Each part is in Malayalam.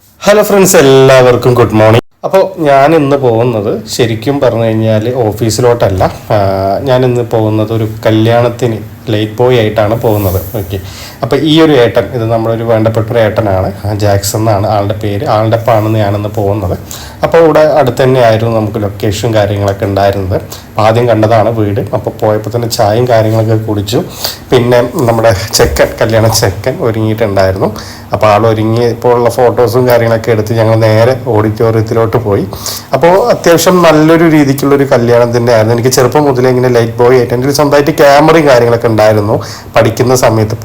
ഹലോ ഫ്രണ്ട്സ്, എല്ലാവർക്കും ഗുഡ് മോർണിംഗ്. അപ്പോൾ ഞാൻ ഇന്ന് പോകുന്നത് ശരിക്കും പറഞ്ഞു കഴിഞ്ഞാൽ ഓഫീസിലോട്ടല്ല. ഞാൻ ഇന്ന് പോകുന്നത് ഒരു കല്യാണത്തിന് ലേറ്റ് ബോയ് ആയിട്ടാണ് പോകുന്നത്. ഓക്കെ, അപ്പോൾ ഈ ഒരു ഏട്ടൻ, ഇത് നമ്മളൊരു വേണ്ടപ്പെട്ട ഒരു ഏട്ടനാണ്, ജാക്സൺ എന്നാണ് ആളുടെ പേര്. ആളുടെ ഒപ്പമാണെന്ന് ഞാനിന്ന് പോകുന്നത്. അപ്പോൾ ഇവിടെ അടുത്ത് തന്നെയായിരുന്നു നമുക്ക് ലൊക്കേഷൻ കാര്യങ്ങളൊക്കെ ഉണ്ടായിരുന്നത്. ആദ്യം കണ്ടതാണ് വീട്. അപ്പോൾ പോയപ്പോൾ തന്നെ ചായയും കാര്യങ്ങളൊക്കെ കുടിച്ചു. പിന്നെ നമ്മുടെ കല്യാണ ചെക്കൻ ഒരുങ്ങിയിട്ടുണ്ടായിരുന്നു. അപ്പോൾ ആൾ ഒരുങ്ങിയപ്പോൾ ഉള്ള ഫോട്ടോസും കാര്യങ്ങളൊക്കെ എടുത്ത് ഞങ്ങൾ നേരെ ഓഡിറ്റോറിയത്തിലോട്ട് പോയി. അപ്പോൾ അത്യാവശ്യം നല്ലൊരു രീതിക്കുള്ളൊരു കല്യാണത്തിൻ്റെ ആയിരുന്നു. എനിക്ക് ചെറുപ്പം മുതലേ ഇങ്ങനെ ലൈറ്റ് ബോയ് ആയിട്ട് എൻ്റെ ഒരു സ്വന്തമായിട്ട് ക്യാമറയും കാര്യങ്ങളൊക്കെ ഉണ്ടായിരുന്നു പഠിക്കുന്ന സമയത്ത്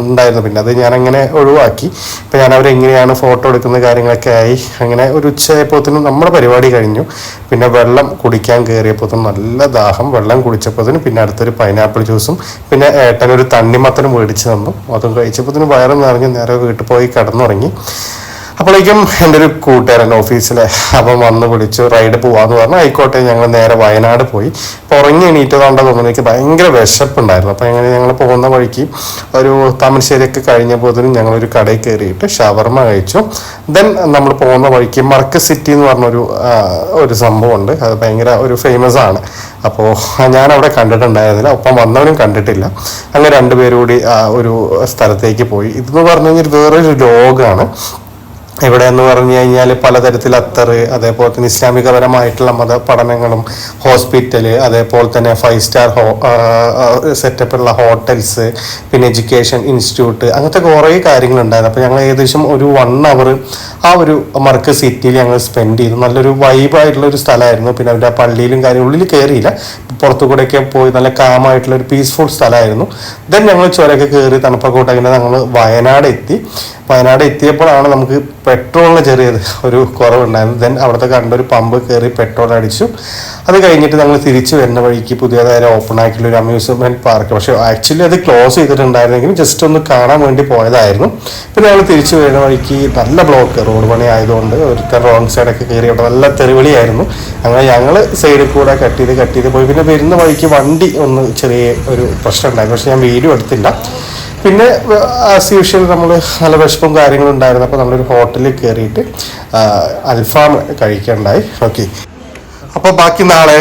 ഉണ്ടായിരുന്നു. പിന്നെ അത് ഞാനങ്ങനെ ഒഴിവാക്കി. ഇപ്പോൾ ഞാൻ അവരെങ്ങനെയാണ് ഫോട്ടോ എടുക്കുന്ന കാര്യങ്ങളൊക്കെ ആയി. അങ്ങനെ ഒരു ഉച്ചയായപ്പോഴത്തേനും നമ്മുടെ പരിപാടി കഴിഞ്ഞു. പിന്നെ വെള്ളം കുടിക്കാൻ കയറിയപ്പോഴത്തേനും നല്ല ദാഹം. വെള്ളം കുടിച്ചപ്പോഴത്തേനും പിന്നെ അടുത്തൊരു പൈനാപ്പിൾ ജ്യൂസും പിന്നെ ഏട്ടനൊരു തണ്ണിമത്തനും മേടിച്ച് തന്നു. അതും കഴിച്ചപ്പോഴത്തേനും വയറ് നിറഞ്ഞ് നേരെ വീട്ടിൽ പോയി കിടന്നുറങ്ങി. അപ്പോഴേക്കും എൻ്റെ ഒരു കൂട്ടുകാരൻ ഓഫീസിലെ അവൻ വന്ന് വിളിച്ചു, റൈഡ് പോവാന്ന് പറഞ്ഞു. ആയിക്കോട്ടെ, ഞങ്ങൾ നേരെ വയനാട് പോയി. അപ്പോൾ ഉറങ്ങി എണീറ്റതുകൊണ്ടാണ് തോന്നുന്നു, എനിക്ക് ഭയങ്കര വിശപ്പുണ്ടായിരുന്നു. അപ്പോൾ അങ്ങനെ ഞങ്ങൾ പോകുന്ന വഴിക്ക് ഒരു താമരശ്ശേരിയൊക്കെ കഴിഞ്ഞപ്പോഴത്തേനും ഞങ്ങളൊരു കടയിൽ കയറിയിട്ട് ഷവർമ കഴിച്ചു. ദെൻ നമ്മൾ പോകുന്ന വഴിക്ക് മർക്ക് സിറ്റി എന്ന് പറഞ്ഞൊരു സംഭവമുണ്ട്. അത് ഭയങ്കര ഒരു ഫേമസ് ആണ്. അപ്പോൾ ഞാൻ അവിടെ കണ്ടിട്ടുണ്ടായിരുന്നില്ല, ഒപ്പം വന്നവനും കണ്ടിട്ടില്ല. അങ്ങനെ രണ്ടുപേരും കൂടി ഒരു സ്ഥലത്തേക്ക് പോയി. ഇതെന്ന് പറഞ്ഞു കഴിഞ്ഞാൽ വേറൊരു ലോകമാണ്. ഇവിടെ എന്ന് പറഞ്ഞു കഴിഞ്ഞാൽ പലതരത്തിൽ അത്തറ്, അതേപോലെ തന്നെ ഇസ്ലാമികപരമായിട്ടുള്ള മത പഠനങ്ങളും ഹോസ്പിറ്റല്, അതേപോലെ തന്നെ 5 സ്റ്റാർ സെറ്റപ്പുള്ള ഹോട്ടൽസ്, പിന്നെ എഡ്യൂക്കേഷൻ ഇൻസ്റ്റിറ്റ്യൂട്ട്, അങ്ങനത്തെ കുറേ കാര്യങ്ങളുണ്ടായിരുന്നു. അപ്പോൾ ഞങ്ങൾ ഏകദേശം ഒരു 1 അവർ ആ ഒരു മർക്ക് സിറ്റിയിൽ ഞങ്ങൾ സ്പെൻഡ് ചെയ്തു. നല്ലൊരു വൈബായിട്ടുള്ള ഒരു സ്ഥലമായിരുന്നു. പിന്നെ അവരുടെ ആ പള്ളിയിലും ഉള്ളിൽ കയറിയില്ല, പുറത്തു കൂടെയൊക്കെ പോയി നല്ല കാമായിട്ടുള്ള ഒരു പീസ്ഫുൾ സ്ഥലമായിരുന്നു. ദെൻ ഞങ്ങൾ ചുരമൊക്കെ കയറി തണുപ്പൊക്കെ അങ്ങനെ ഞങ്ങൾ വയനാട് എത്തി. വയനാട് എത്തിയപ്പോഴാണ് നമുക്ക് പെട്രോളിന് ചെറിയത് ഒരു കുറവുണ്ടായിരുന്നു. ദെൻ അവിടുത്തെ കണ്ടൊരു പമ്പ് കയറി പെട്രോൾ അടിച്ചു. അത് കഴിഞ്ഞിട്ട് ഞങ്ങൾ തിരിച്ചു വരുന്ന വഴിക്ക് പുതിയതായി ഓപ്പൺ ആക്കിയുള്ള ഒരു അമ്യൂസ്മെൻറ്റ് പാർക്ക്, പക്ഷേ ആക്ച്വലി അത് ക്ലോസ് ചെയ്തിട്ടുണ്ടായിരുന്നെങ്കിലും ജസ്റ്റ് ഒന്ന് കാണാൻ വേണ്ടി പോയതായിരുന്നു. പിന്നെ ഞങ്ങൾ തിരിച്ചു വരുന്ന വഴിക്ക് നല്ല ബ്ലോക്ക്, റോഡ് പണി ആയതുകൊണ്ട് ഒരുത്തർ റോങ് സൈഡൊക്കെ കയറി അവിടെ നല്ല തെറിവിളിയായിരുന്നു. അങ്ങനെ ഞങ്ങൾ സൈഡിൽ കൂടെ കട്ട് ചെയ്ത് പോയി. പിന്നെ വരുന്ന വഴിക്ക് വണ്ടി ഒന്ന് ചെറിയ ഒരു പ്രശ്നം ഉണ്ടായിരുന്നു, പക്ഷെ ഞാൻ വീഡിയോ എടുത്തില്ല. പിന്നെ ആസ് യൂഷ്വൽ നമ്മൾ നല്ല വിശപ്പും കാര്യങ്ങളും ഉണ്ടായിരുന്നു. അപ്പോൾ നമ്മളൊരു ഹോട്ടലിൽ കയറിയിട്ട് അൽഫാം കഴിക്കാനുണ്ടായി. ഓക്കെ, അപ്പോൾ ബാക്കി നാളെ